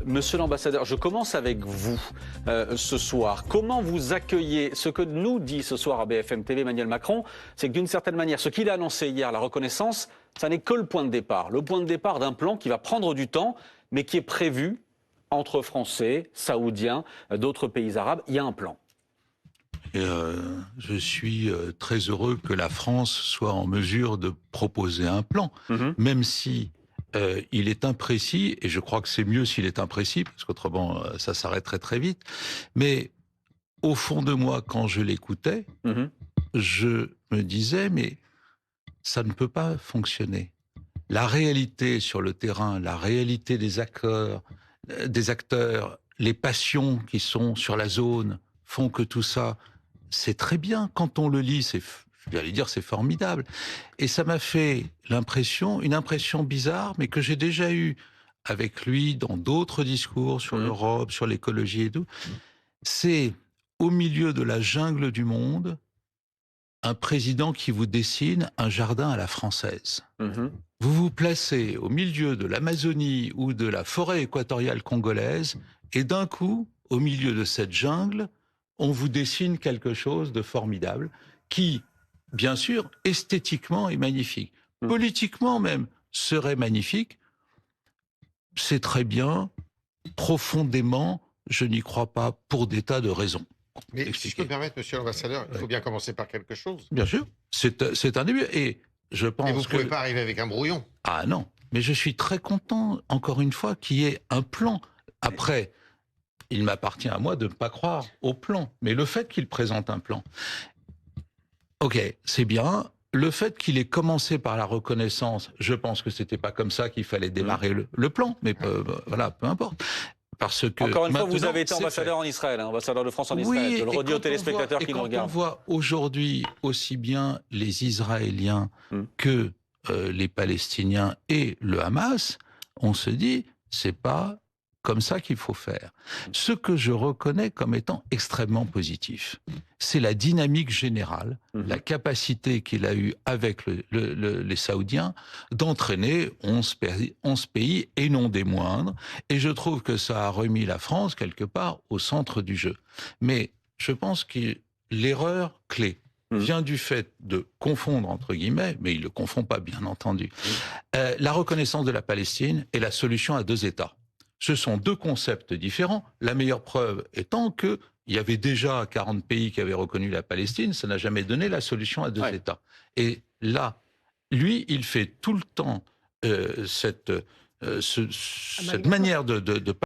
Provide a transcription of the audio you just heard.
Monsieur l'ambassadeur, je commence avec vous ce soir. Comment vous accueillez ce que nous dit ce soir à BFM TV Emmanuel Macron? C'est que d'une certaine manière, ce qu'il a annoncé hier, la reconnaissance, ça n'est que le point de départ. Le point de départ d'un plan qui va prendre du temps, mais qui est prévu entre Français, Saoudiens, d'autres pays arabes. Il y a un plan. Je suis très heureux que la France soit en mesure de proposer un plan, même si il est imprécis, et je crois que c'est mieux s'il est imprécis, parce qu'autrement ça s'arrêterait très vite. Mais au fond de moi, quand je l'écoutais, je me disais, mais ça ne peut pas fonctionner. La réalité sur le terrain, la réalité des acteurs, les passions qui sont sur la zone font que tout ça, c'est très bien. Quand on le lit, j'allais dire, c'est formidable. Et ça m'a fait une impression bizarre, mais que j'ai déjà eue avec lui dans d'autres discours sur l'Europe, sur l'écologie et tout. C'est au milieu de la jungle du monde, un président qui vous dessine un jardin à la française. Vous vous placez au milieu de l'Amazonie ou de la forêt équatoriale congolaise, et d'un coup, au milieu de cette jungle, on vous dessine quelque chose de formidable qui, bien sûr, esthétiquement est magnifique. Politiquement même, serait magnifique. C'est très bien. Profondément, je n'y crois pas pour des tas de raisons. Mais si je peux me permettre, monsieur l'ambassadeur, il faut bien commencer par quelque chose. Bien sûr, c'est un début. Et je pense Et vous ne que... pouvez pas arriver avec un brouillon. Ah non, mais je suis très content, encore une fois, qu'il y ait un plan. Après, il m'appartient à moi de ne pas croire au plan. Mais le fait qu'il présente un plan, ok, c'est bien. Le fait qu'il ait commencé par la reconnaissance, je pense que c'était pas comme ça qu'il fallait démarrer le plan. Mais voilà, peu importe. Parce que encore une fois, vous avez été ambassadeur en Israël, ambassadeur de France en Israël. Oui, je le redis aux téléspectateurs qui nous regardent. On voit aujourd'hui aussi bien les Israéliens que les Palestiniens et le Hamas, on se dit, c'est pas comme ça qu'il faut faire. Ce que je reconnais comme étant extrêmement positif, c'est la dynamique générale, la capacité qu'il a eue avec les Saoudiens d'entraîner 11 pays et non des moindres. Et je trouve que ça a remis la France quelque part au centre du jeu. Mais je pense que l'erreur clé vient du fait de confondre, entre guillemets, mais il ne le confond pas bien entendu, la reconnaissance de la Palestine et la solution à deux États. Ce sont deux concepts différents. La meilleure preuve étant que il y avait déjà 40 pays qui avaient reconnu la Palestine, ça n'a jamais donné la solution à deux États. Et là, lui, il fait tout le temps cette manière de